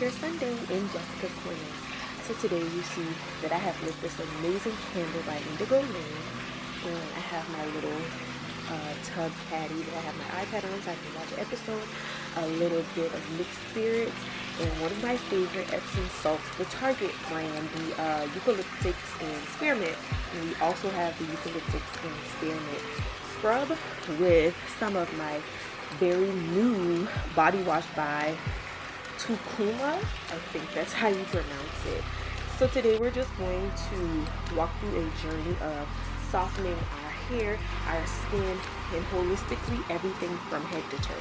another Sunday in Jessica's Corner. So today you see that I have lit this amazing candle by Indigo Lane, and I have my little tub caddy that I have my iPad on so I can watch an episode, a little bit of mixed spirits, and one of my favorite Epsom salts, the Target brand, the eucalyptics and spearmint. And we also have the eucalyptics and spearmint scrub with some of my very new body wash by Tukuma. I think that's how you pronounce it. So today we're just going to walk through a journey of softening our hair, our skin, and holistically everything from head to toe.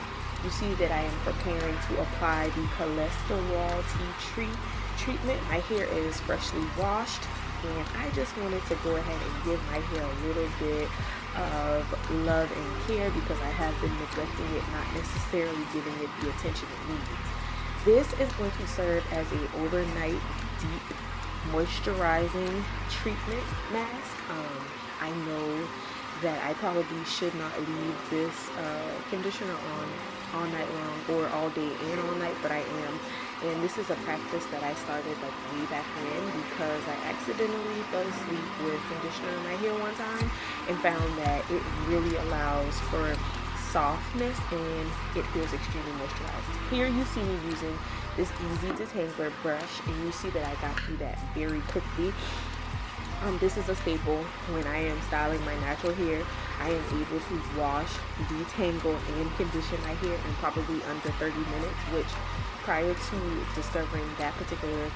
You see that I am preparing to apply the cholesterol tea tree treatment. My hair is freshly washed, and I just wanted to go ahead and give my hair a little bit of love and care because I have been neglecting it, not necessarily giving it the attention it needs. This is going to serve as a overnight deep moisturizing treatment mask. I know that I probably should not leave this conditioner on all night long or all day and all night, but I am. And this is a practice that I started like way back when because I accidentally fell asleep with conditioner in my hair one time and found that it really allows for softness and it feels extremely moisturized. Here you see me using this easy detangler brush, and you see that I got through that very quickly. This is a staple when I am styling my natural hair. I am able to wash, detangle, and condition my hair in probably under 30 minutes, which prior to discovering that particular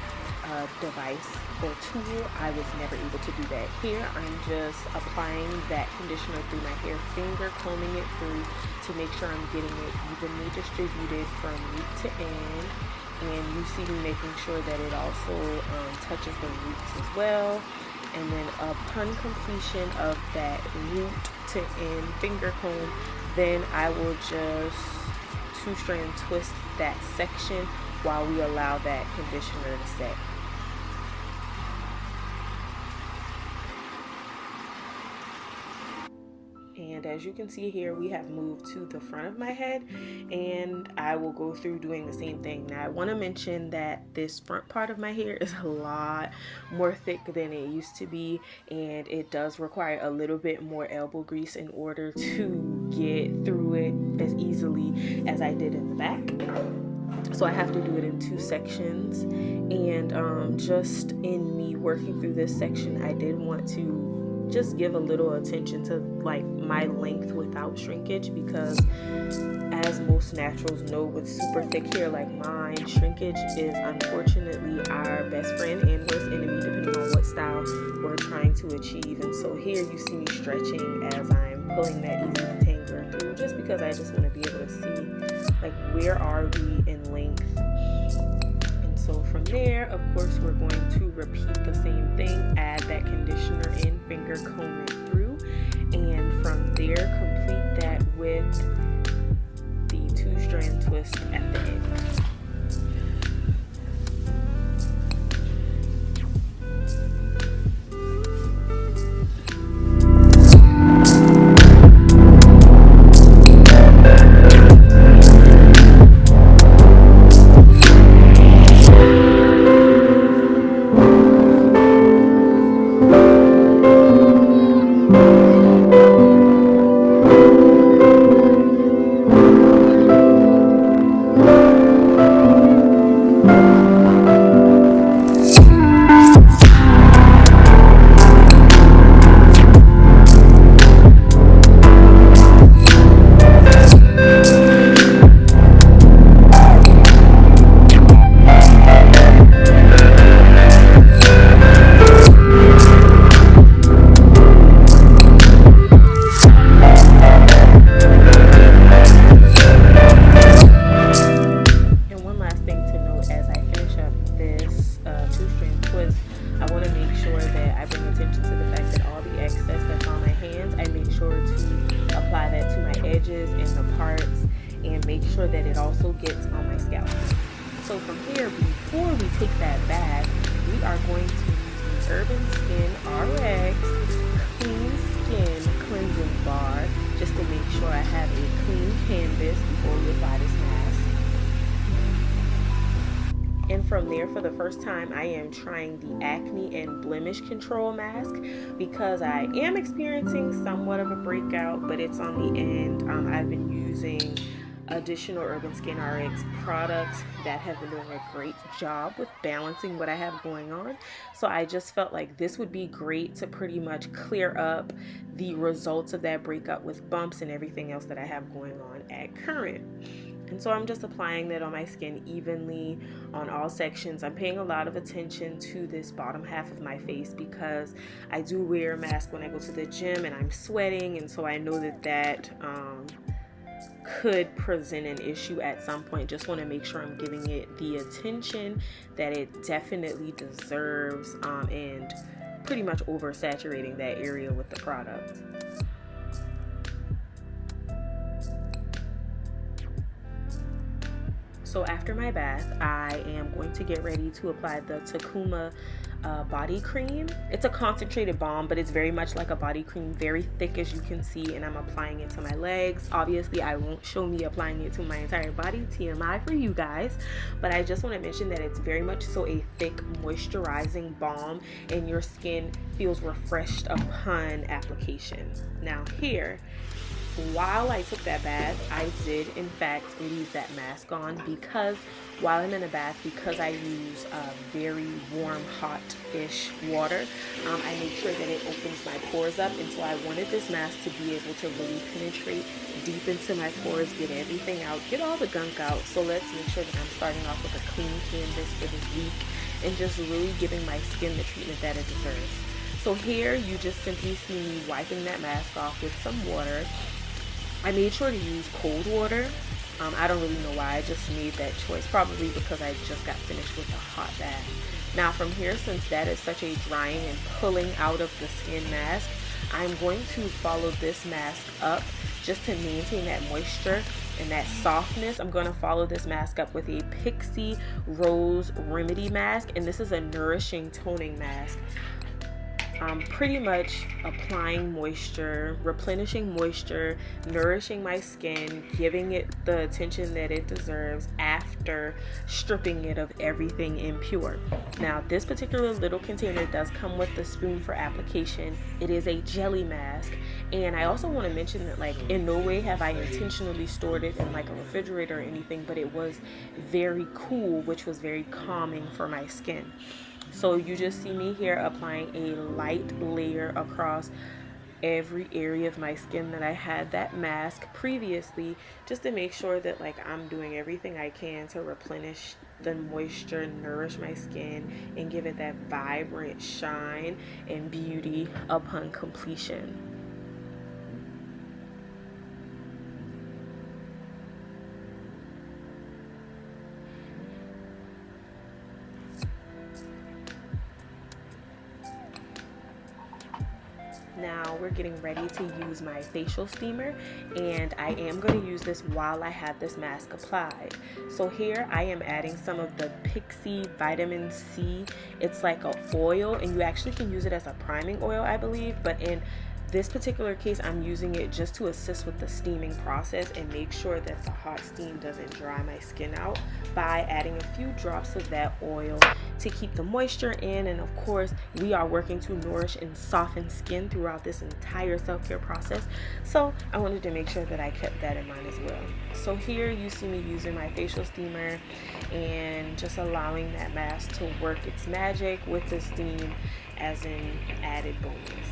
device or tool, I was never able to do that. Here, I'm just applying that conditioner through my hair, finger combing it through to make sure I'm getting it evenly distributed from root to end. And you see me making sure that it also touches the roots as well. And then upon completion of that root to end finger comb, then I will just two-strand twist that section while we allow that conditioner to set. And as you can see here, we have moved to the front of my head, and I will go through doing the same thing. Now I want to mention that this front part of my hair is a lot more thick than it used to be, and it does require a little bit more elbow grease in order to get through it as easily as I did in the back. So I have to do it in two sections, and just in me working through this section, I did want to just give a little attention to like my length without shrinkage, because as most naturals know, with super thick hair like mine, shrinkage is unfortunately our best friend and worst enemy depending on what style we're trying to achieve. And so here you see me stretching as I'm pulling that easy detangler through, just because I just want to be able to see like where are we in length. So from there, of course, we're going to repeat the same thing, add that conditioner in, finger comb it through, and from there complete that with the two-strand twist at the end. Make sure that it also gets on my scalp. So from here, before we take that bath, we are going to use the Urban Skin RX Clean Skin Cleansing Bar just to make sure I have a clean canvas before we apply this mask. And from there, for the first time, I am trying the acne and blemish control mask because I am experiencing somewhat of a breakout, but it's on the end. I've been using additional Urban Skin RX products that have been doing a great job with balancing what I have going on. So I just felt like this would be great to pretty much clear up the results of that breakout with bumps and everything else that I have going on at current. And so I'm just applying that on my skin evenly on all sections. I'm paying a lot of attention to this bottom half of my face because I do wear a mask when I go to the gym and I'm sweating, and so I know that could present an issue at some point. Just want to make sure I'm giving it the attention that it definitely deserves, and pretty much oversaturating that area with the product. So after my bath, I am going to get ready to apply the Takuma body cream. It's a concentrated balm, but it's very much like a body cream, very thick as you can see, and I'm applying it to my legs. Obviously, I won't show me applying it to my entire body, TMI for you guys, but I just want to mention that it's very much so a thick moisturizing balm, and your skin feels refreshed upon application. Now here, while I took that bath, I did in fact leave that mask on because while I'm in a bath, because I use very warm, hot-ish water, I make sure that it opens my pores up, and so I wanted this mask to be able to really penetrate deep into my pores, get everything out, get all the gunk out. So let's make sure that I'm starting off with a clean canvas for this week and just really giving my skin the treatment that it deserves. So here you just simply see me wiping that mask off with some water. I made sure to use cold water. I don't really know why, I just made that choice, probably because I just got finished with a hot bath. Now from here, since that is such a drying and pulling out of the skin mask, I'm going to follow this mask up just to maintain that moisture and that softness. I'm going to follow this mask up with a Pixi Rose Remedy mask, and this is a nourishing toning mask. Pretty much applying moisture, replenishing moisture, nourishing my skin, giving it the attention that it deserves after stripping it of everything impure. Now, this particular little container does come with the spoon for application. It is a jelly mask, and I also want to mention that, like, in no way have I intentionally stored it in like a refrigerator or anything, but it was very cool, which was very calming for my skin. So you just see me here applying a light layer across every area of my skin that I had that mask previously, just to make sure that like I'm doing everything I can to replenish the moisture, nourish my skin, and give it that vibrant shine and beauty upon completion. Now we're getting ready to use my facial steamer, and I am going to use this while I have this mask applied. So here I am adding some of the Pixi Vitamin C. It's like a oil, and you actually can use it as a priming oil, I believe, but in this particular case, I'm using it just to assist with the steaming process and make sure that the hot steam doesn't dry my skin out by adding a few drops of that oil to keep the moisture in. And of course, we are working to nourish and soften skin throughout this entire self-care process. So I wanted to make sure that I kept that in mind as well. So here you see me using my facial steamer and just allowing that mask to work its magic with the steam as an added bonus.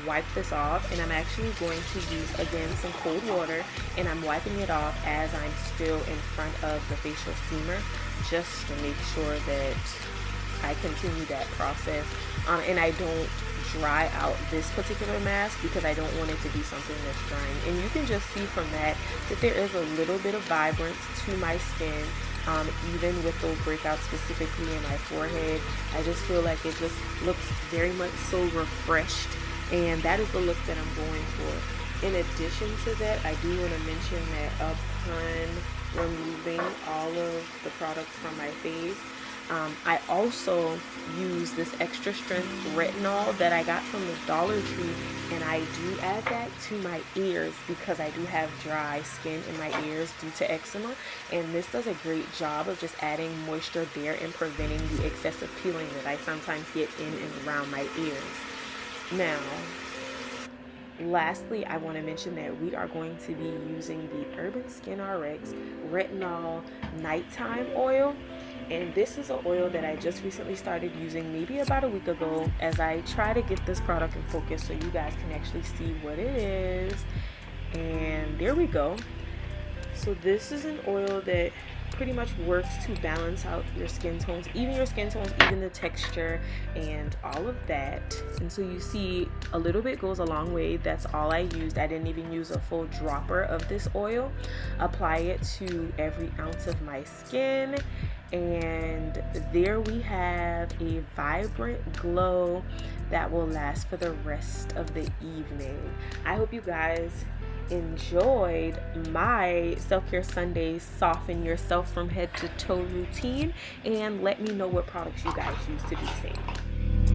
Wipe this off, and I'm actually going to use again some cold water, and I'm wiping it off as I'm still in front of the facial steamer, just to make sure that I continue that process, and I don't dry out this particular mask because I don't want it to be something that's drying. And you can just see from that there is a little bit of vibrance to my skin, even with those breakouts specifically in my forehead. I just feel like it just looks very much so refreshed, and that is the look that I'm going for. In addition to that, I do want to mention that upon removing all of the products from my face, I also use this extra strength retinol that I got from the Dollar Tree, and I do add that to my ears because I do have dry skin in my ears due to eczema, and this does a great job of just adding moisture there and preventing the excessive peeling that I sometimes get in and around my ears. Now, lastly, I want to mention that we are going to be using the Urban Skin RX Retinol Nighttime Oil. And this is an oil that I just recently started using maybe about a week ago, as I try to get this product in focus so you guys can actually see what it is. And there we go. So this is an oil that pretty much works to balance out your skin tones, even the texture and all of that. And so you see a little bit goes a long way. That's all I used. I didn't even use a full dropper of this oil. Apply it to every ounce of my skin, and there we have a vibrant glow that will last for the rest of the evening. I hope you guys enjoyed my Self-Care Sunday soften yourself from head to toe routine, and let me know what products you guys use to do the same.